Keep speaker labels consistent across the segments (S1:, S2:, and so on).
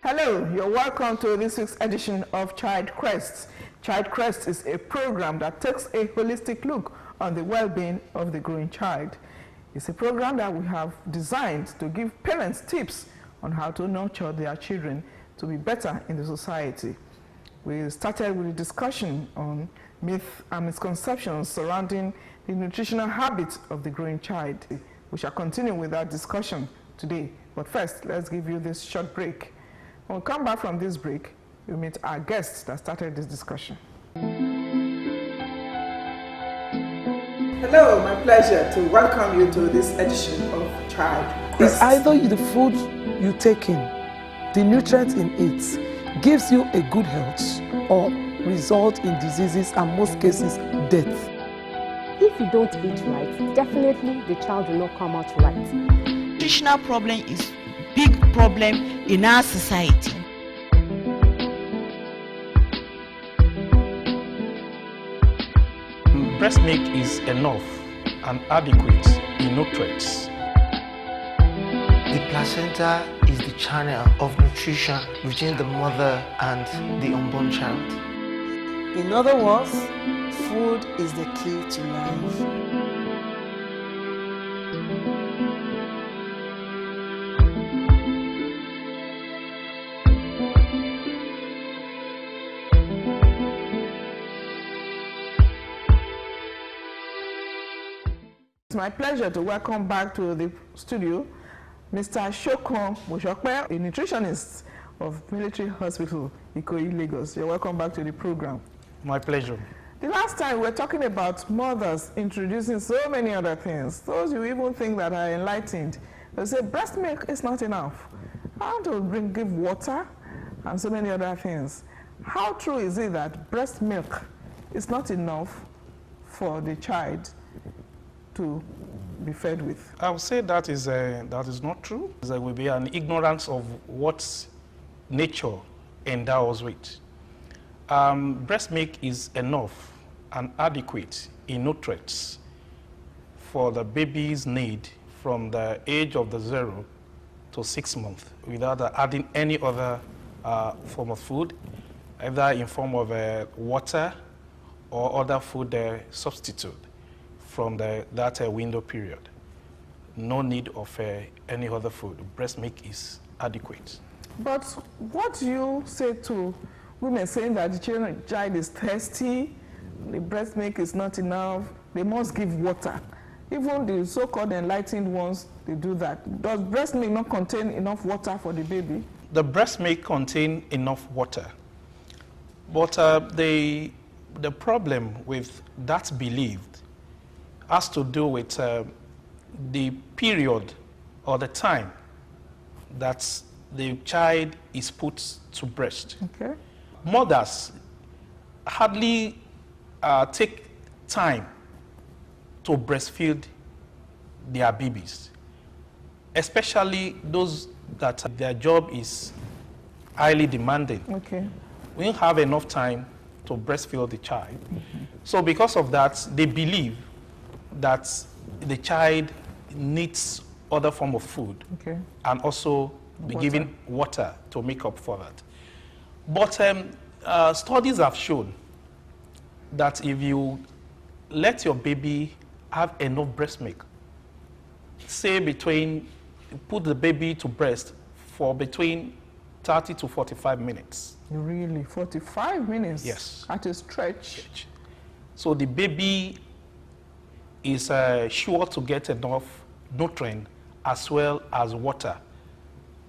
S1: Hello, you're welcome to this week's edition of Child Crest. Child Crest is a program that takes a holistic look on the well-being of the growing child. It's a program that we have designed to give parents tips on how to nurture their children to be better in the society. We started with a discussion on myths and misconceptions surrounding the nutritional habits of the growing child. We shall continue with that discussion today. But first, let's give you this short break. When we come back from this break, we'll meet our guests that started this discussion. Hello, my pleasure to welcome you to this edition of Child Crest.
S2: It's either the food you take in, the nutrients in it, gives you a good health or result in diseases and most cases death.
S3: If you don't eat right, definitely the child will not come out right.
S4: Nutritional problem is big problem in our society.
S5: Breast milk is enough and adequate in nutrients.
S6: The placenta is the channel of nutrition between the mother and the unborn child.
S2: In other words, food is the key to life.
S1: It's my pleasure to welcome back to the studio Mr. Shokon Moshokpe, a nutritionist of Military Hospital, Ikoyi, Lagos. You're welcome back to the program.
S5: My pleasure.
S1: The last time we were talking about mothers introducing so many other things. Those you even think that are enlightened, they say breast milk is not enough. I want to give water and so many other things. How true is it that breast milk is not enough for the child to be fed with?
S5: I would say that is not true. There will be an ignorance of what nature endows with. Breast milk is enough and adequate in nutrients for the baby's need from the age of the 0 to 6 months without adding any other form of food, either in form of water or other food substitute from that window period. No need of any other food. Breast milk is adequate.
S1: But what do you say to women saying that the child is thirsty, the breast milk is not enough, they must give water? Even the so-called enlightened ones, they do that. Does breast milk not contain enough water for the baby?
S5: The breast milk contains enough water. But the problem with that belief has to do with the period or the time that the child is put to breast.
S1: Okay.
S5: Mothers hardly take time to breastfeed their babies, especially those that their job is highly demanding.
S1: Okay.
S5: We don't have enough time to breastfeed the child. Mm-hmm. So because of that, they believe that the child needs other form of food, okay, and also be given water to make up for that. But studies have shown that if you let your baby have enough breast milk, say put the baby to breast for between 30 to 45 minutes.
S1: Really? 45 minutes?
S5: Yes.
S1: At a stretch?
S5: So the baby is sure to get enough nutrient as well as water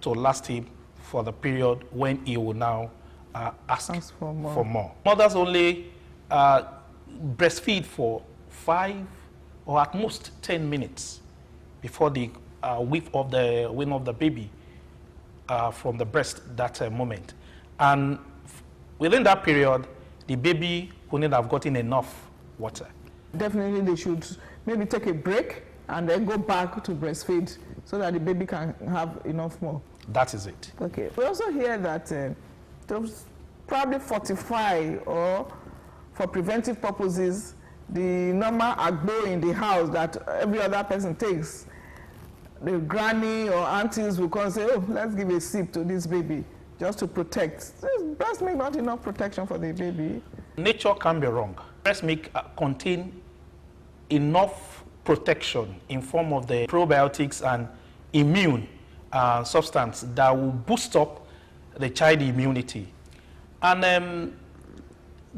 S5: to last him for the period when he will now ask for more. Mothers only breastfeed for 5 or at most 10 minutes before the wean of the baby. from the breast that moment. And within that period, the baby wouldn't have gotten enough water.
S1: Definitely they should maybe take a break and then go back to breastfeed so that the baby can have enough more.
S5: That is it.
S1: Okay. We also hear that to probably fortify or for preventive purposes, the normal agbo in the house that every other person takes, the granny or aunties will come and say, oh, let's give a sip to this baby just to protect. Breast milk not enough protection for the baby.
S5: Nature can be wrong. Breast milk contain enough protection in form of the probiotics and immune substance that will boost up the child immunity. And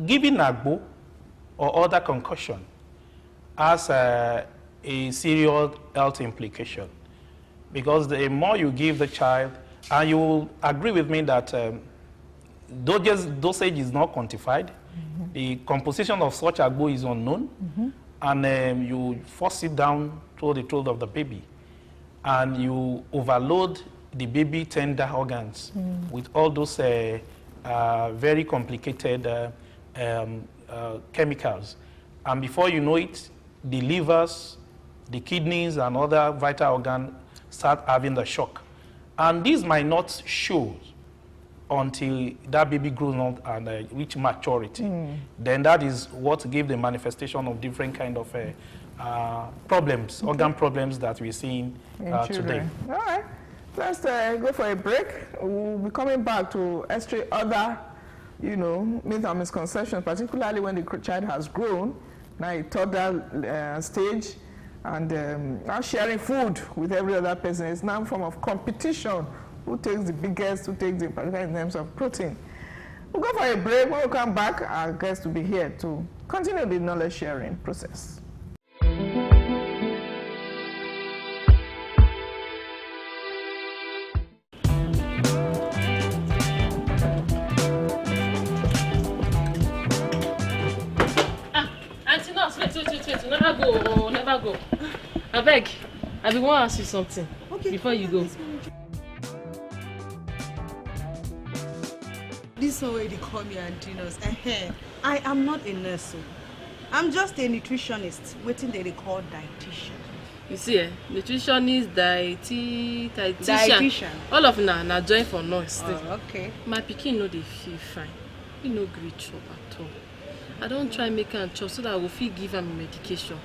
S5: giving agbo or other concussion has a serious health implication, because the more you give the child, and you will agree with me that dosage is not quantified, the composition of such agbo is unknown, and you force it down to the throat of the baby, and you overload the baby tender organs with all those very complicated chemicals. And before you know it, the livers, the kidneys, and other vital organs start having the shock. And these might not show until that baby grows up and reach maturity. Then that is what gives the manifestation of different kind of problems, organ problems that we're seeing today.
S1: All right, let's go for a break. We'll be coming back to illustrate other, myths and misconceptions, particularly when the child has grown, now a toddler stage, and now sharing food with every other person. It's now a form of competition. Who takes the biggest, who takes the, particularly in terms of protein. We'll go for a break. When we come back, our guest will be here to continue the knowledge sharing process.
S7: Auntie Nurse, wait. Never go. I beg, I be want to ask you something before you go.
S8: This one way they call me Auntie Nurse. I am not a nurse. I'm just a nutritionist, waiting they call dietitian.
S7: You see, nutritionist, dietitian. All of them na join for nurse.
S8: Okay.
S7: My pikin no dey feel fine. He no gree chop at all. I don't try make am chop so that I will feel give him medication.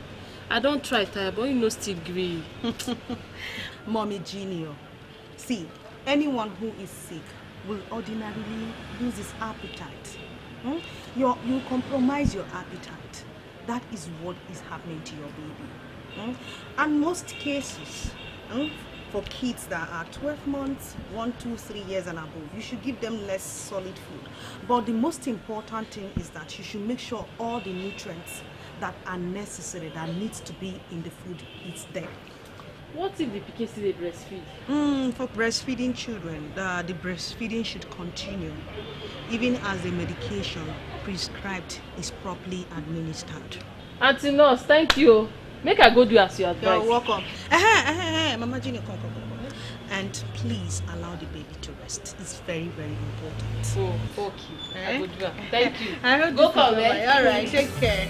S7: I don't try tire, but he no still gree.
S8: Mommy Junior, see, anyone who is sick will ordinarily lose his appetite. You compromise your appetite. That is what is happening to your baby. And most cases, for kids that are 12 months, 1, 2, 3 years and above, you should give them less solid food. But the most important thing is that you should make sure all the nutrients that are necessary, that needs to be in the food, is there.
S7: What if the pikin still dey breastfeed?
S8: For breastfeeding children, the breastfeeding should continue, even as the medication prescribed is properly administered. Auntie
S7: Nurse, thank you. Make I go do as you advise.
S8: You're welcome. Mama Jenny, come. And please allow the baby to rest. It's very, very important.
S7: Oh, okay. I go do that. Thank you.
S8: I hope
S7: go come,
S8: all right, take care.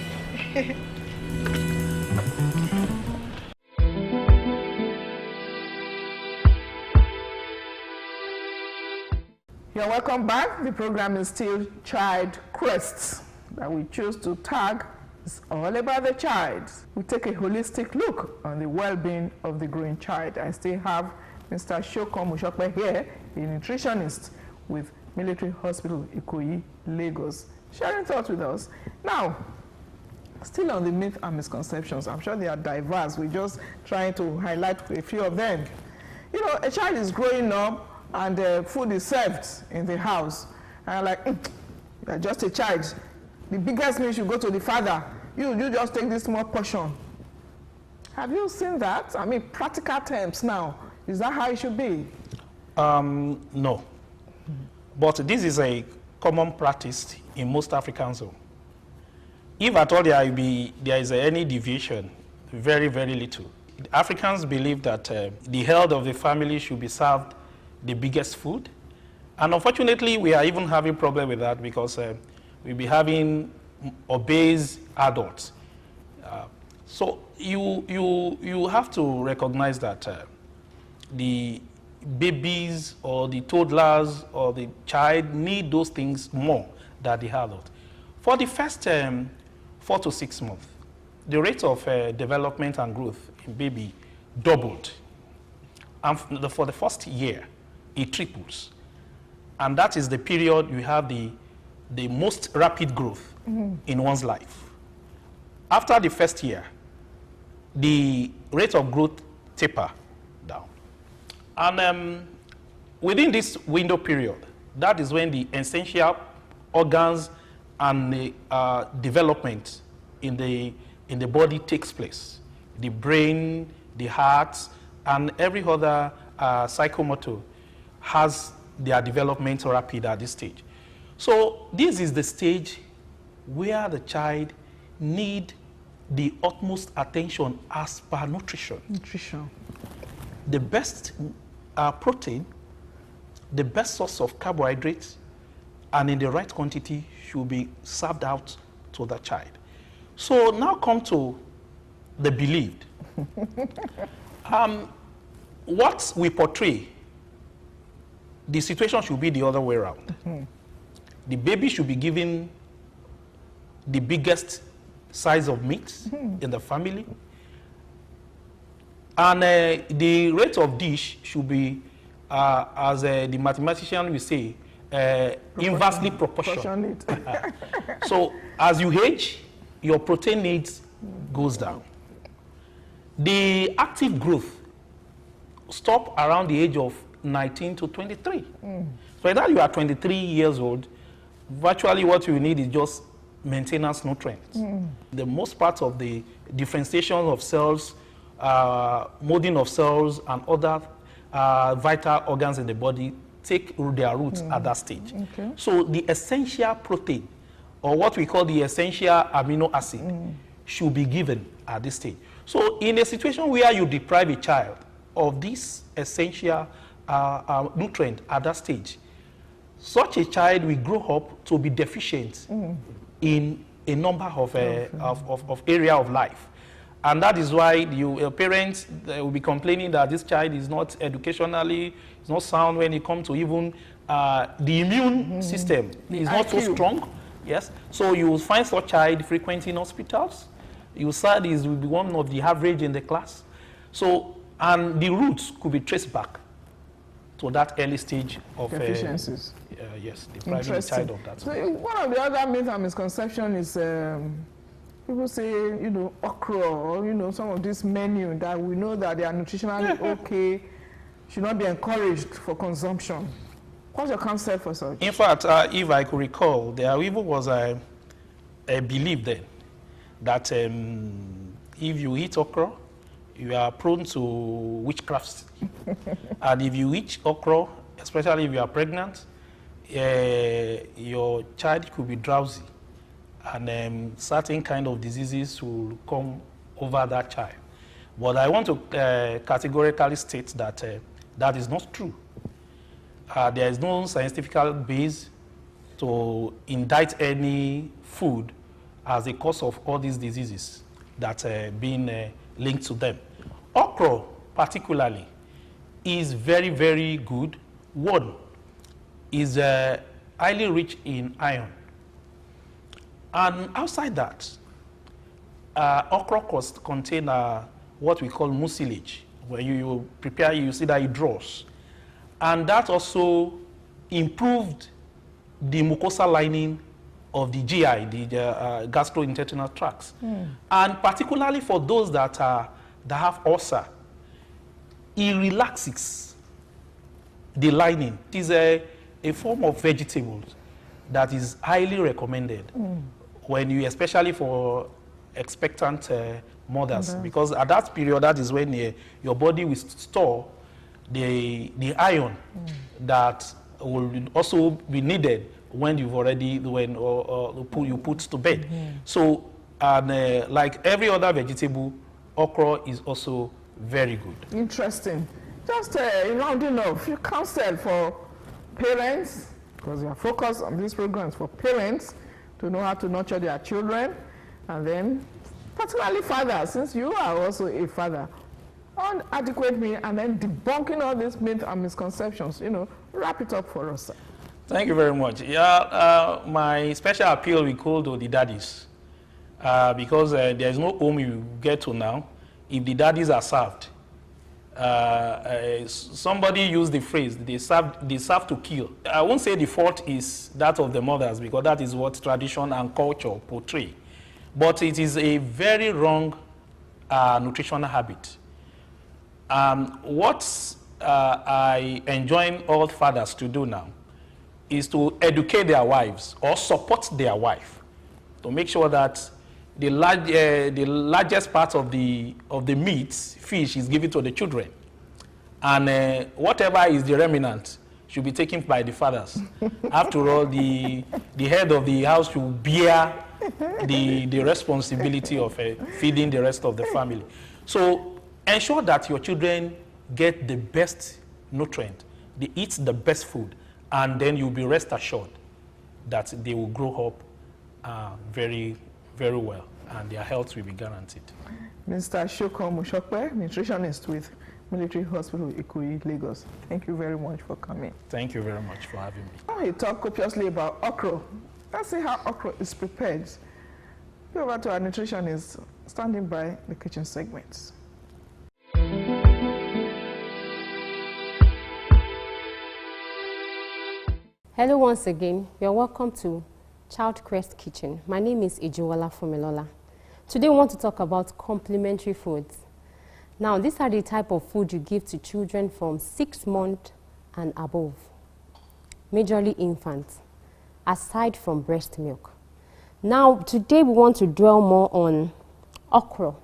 S1: You're welcome back. The program is still Child Crest that we choose to tag. It's all about the child. We take a holistic look on the well-being of the growing child. I still have Mr. Shoko Mushokpe here, a nutritionist with Military Hospital Ikoyi, Lagos, sharing thoughts with us. Now, still on the myth and misconceptions. I'm sure they are diverse. We're just trying to highlight a few of them. A child is growing up and food is served in the house. And like, you're just a child. The biggest meal should go to the father. You just take this small portion. Have you seen that? I mean, practical terms now. Is that how it should be?
S5: No. But this is a common practice in most Africans. If at all there is any deviation, very, very little. Africans believe that the health of the family should be served the biggest food. And unfortunately, we are even having problem with that because we'll be having obese adults. So you have to recognize that the babies or the toddlers or the child need those things more than the adult. For the first 4 to 6 months, the rate of development and growth in baby doubled. And for the first year, it triples. And that is the period you have the most rapid growth in one's life. After the first year, the rate of growth taper down. And within this window period, that is when the essential organs and the development in the body takes place. The brain, the heart, and every other psychomotor has their development rapid at this stage. So this is the stage where the child need the utmost attention as per nutrition. The best protein, the best source of carbohydrates, and in the right quantity should be served out to the child. So now come to the believed. What we portray, the situation should be the other way around. The baby should be given the biggest size of meat in the family. And the rate of dish should be, as the mathematician will say, inversely proportionate. So as you age, your protein needs goes down. The active growth stop around the age of 19 to 23. So that you are 23 years old, virtually what you need is just maintenance nutrients. The most part of the differentiation of cells, molding of cells, and other vital organs in the body take their roots at that stage. So the essential protein, or what we call the essential amino acid, should be given at this stage. So in a situation where you deprive a child of this essential nutrient at that stage, such a child will grow up to be deficient in a number of area of life. And that is why your parents will be complaining that this child is not educationally, it's not sound when it comes to even the immune system is not so strong. Yes, so you will find such child frequenting hospitals. You said he will be one of the average in the class. So, and the roots could be traced back to that early stage of
S1: deficiencies.
S5: Yes, depriving the child of that.
S1: So one of the other myths and misconceptions is people say, you know, okra, or, you know, some of this menu that we know that they are nutritionally okay, should not be encouraged for consumption. What's your concept for such?
S5: In fact, if I could recall, there even was a belief then that if you eat okra, you are prone to witchcraft. And if you eat okra, especially if you are pregnant, your child could be drowsy. And certain kind of diseases will come over that child. But I want to categorically state that that is not true. There is no scientific base to indict any food as a cause of all these diseases that are being linked to them. Okra, particularly, is very, very good. One, is highly rich in iron. And outside that, okra contain what we call mucilage. When you prepare, you see that it draws. And that also improved the mucosal lining of the GI, the gastrointestinal tracts. And particularly for those that have ulcer, it relaxes the lining. It is a form of vegetables that is highly recommended when you, especially for expectant mothers, because at that period, that is when your body will store the iron that will also be needed when you've already you put to bed. So, and like every other vegetable, okra is also very good.
S1: Interesting. just rounding off, you counsel for parents, because your focus on these programs for parents to know how to nurture their children, and then particularly fathers, since you are also a father, on adequate meal, and then debunking all these myths and misconceptions. Wrap it up for us, sir.
S5: Thank you very much. Yeah, my special appeal will go to the daddies, because there is no home you get to now if the daddies are served. Somebody used the phrase, they serve to kill. I won't say the fault is that of the mothers, because that is what tradition and culture portray. But it is a very wrong nutritional habit. What I enjoin all fathers to do now is to educate their wives or support their wife to make sure that the largest part of the meat, fish, is given to the children. And whatever is the remnant should be taken by the fathers. After all, the head of the house should bear the responsibility of feeding the rest of the family. So ensure that your children get the best nutrient, they eat the best food, and then you'll be rest assured that they will grow up very, very well, and their health will be guaranteed.
S1: Mr. Shoko Mushokwe, nutritionist with Military Hospital, Ikoyi, Lagos. Thank you very much for coming.
S5: Thank you very much for having me.
S1: Now you talk copiously about okra. Let's see how okra is prepared. Go over to our nutritionist standing by the kitchen segments.
S3: Hello once again. You're welcome to Child Crest Kitchen. My name is Ijuwala Fumilola. Today we want to talk about complementary foods. Now, these are the type of food you give to children from 6 months and above, majorly infants, aside from breast milk. Now, today we want to dwell more on okra.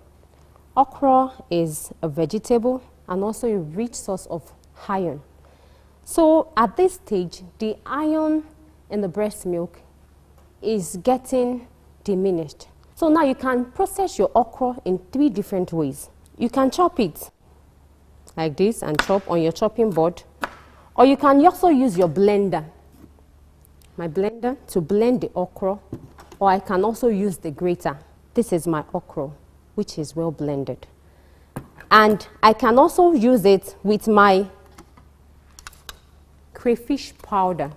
S3: Okra is a vegetable and also a rich source of iron. So, at this stage, the iron in the breast milk is getting diminished. So now you can process your okra in 3 different ways. You can chop it like this and chop on your chopping board, or you can also use your blender, my blender, to blend the okra, or I can also use the grater. This is my okra, which is well blended. And I can also use it with my crayfish powder,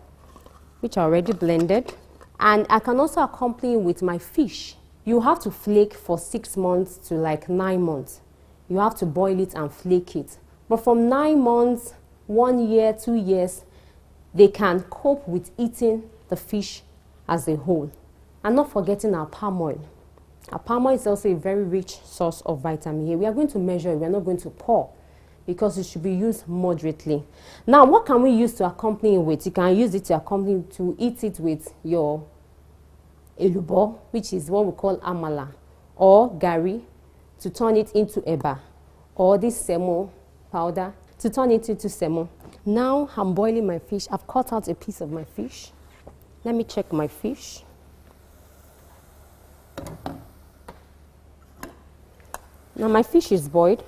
S3: which are already blended, and I can also accompany it with my fish. You have to flake for 6 months to like 9 months. You have to boil it and flake it. But from 9 months, 1 year, 2 years, they can cope with eating the fish as a whole. And not forgetting our palm oil. Our palm oil is also a very rich source of vitamin A. We are going to measure it, we are not going to pour, because it should be used moderately. Now, what can we use to accompany it with? You can use it to accompany, to eat it with your elubo, which is what we call amala, or gari, to turn it into eba, or this semo powder to turn it into semo. Now I'm boiling my fish. I've cut out a piece of my fish. Let me check my fish. Now my fish is boiled.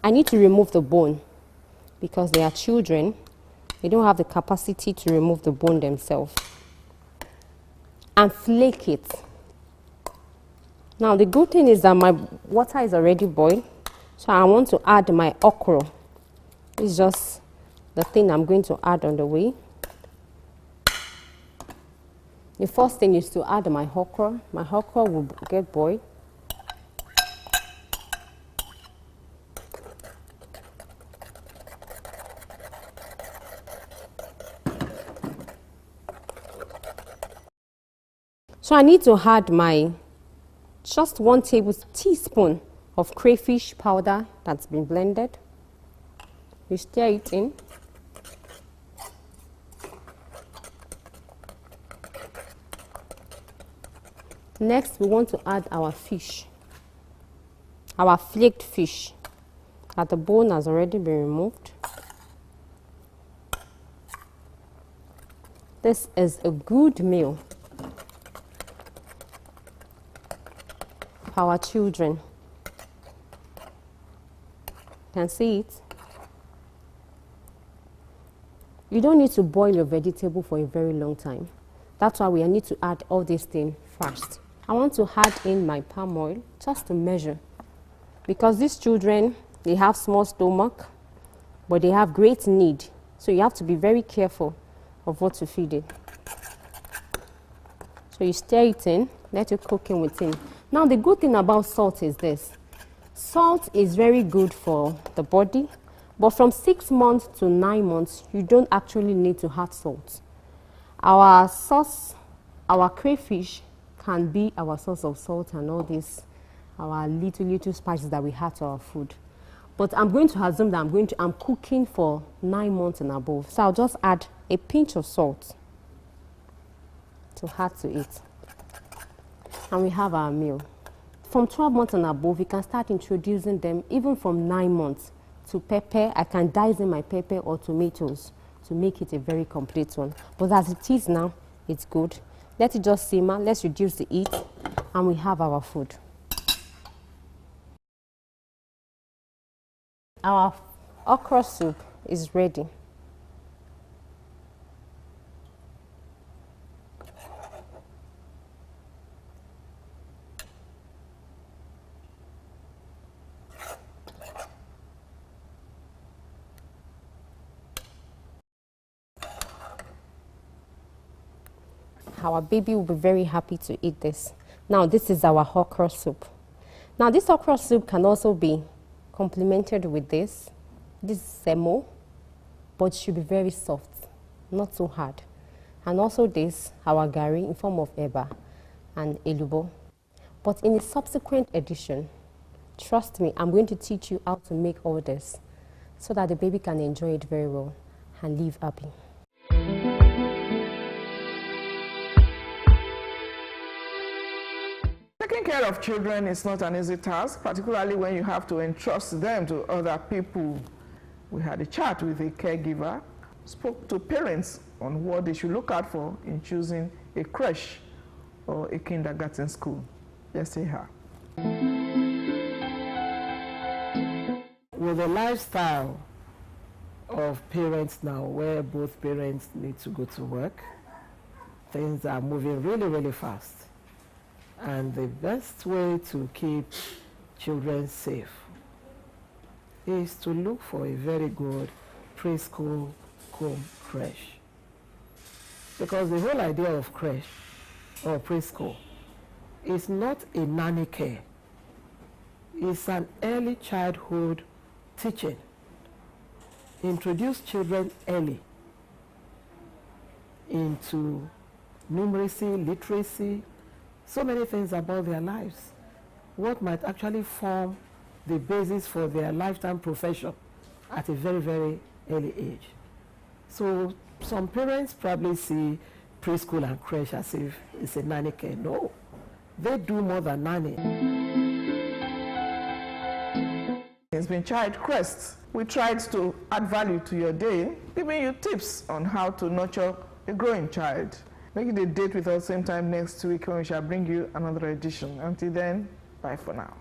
S3: I need to remove the bone because they are children. They don't have the capacity to remove the bone themselves. And flake it. Now the good thing is that my water is already boiled, so I want to add my okra. It's just the thing I'm going to add on the way. The first thing is to add my okra. My okra will get boiled. So I need to add my just 1 tablespoon of crayfish powder that's been blended. You stir it in. Next, we want to add our fish, our flaked fish, that the bone has already been removed. This is a good meal for our children. You can see it. You don't need to boil your vegetable for a very long time. That's why we need to add all these things first. I want to add in my palm oil just to measure. Because these children, they have small stomach, but they have great need. So you have to be very careful of what to feed it. So you stir it in, let it cook in within. Now the good thing about salt is this. Salt is very good for the body, but from 6 months to 9 months, you don't actually need to add salt. Our sauce, our crayfish can be our source of salt and all this, our little spices that we add to our food. But I'm going to assume that I'm cooking for 9 months and above. So I'll just add a pinch of salt to add to it. And we have our meal. From 12 months and above, you can start introducing them, even from 9 months, to pepper. I can dice in my pepper or tomatoes to make it a very complete one. But as it is now, it's good. Let it just simmer. Let's reduce the heat, and we have our food. Our okra soup is ready. Our baby will be very happy to eat this. Now, this is our okra soup. Now, this okra soup can also be complemented with this. This is semo, but it should be very soft, not so hard. And also this, our gari in form of eba and elubo. But in a subsequent edition, trust me, I'm going to teach you how to make all this so that the baby can enjoy it very well and live happy.
S1: Taking care of children is not an easy task, particularly when you have to entrust them to other people. We had a chat with a caregiver, spoke to parents on what they should look out for in choosing a creche or a kindergarten school. Let's hear her.
S9: With the lifestyle of parents now, where both parents need to go to work, things are moving really, really fast. And the best way to keep children safe is to look for a very good preschool home creche. Because the whole idea of creche or preschool is not a nanny care. It's an early childhood teaching. Introduce children early into numeracy, literacy, so many things about their lives. What might actually form the basis for their lifetime profession at a very, very early age. So some parents probably see preschool and creche as if it's a nanny care. No, they do more than nanny.
S1: It's been Child Crest. We tried to add value to your day, giving you tips on how to nurture a growing child. Make it a date with us same time next week when we shall bring you another edition. Until then, bye for now.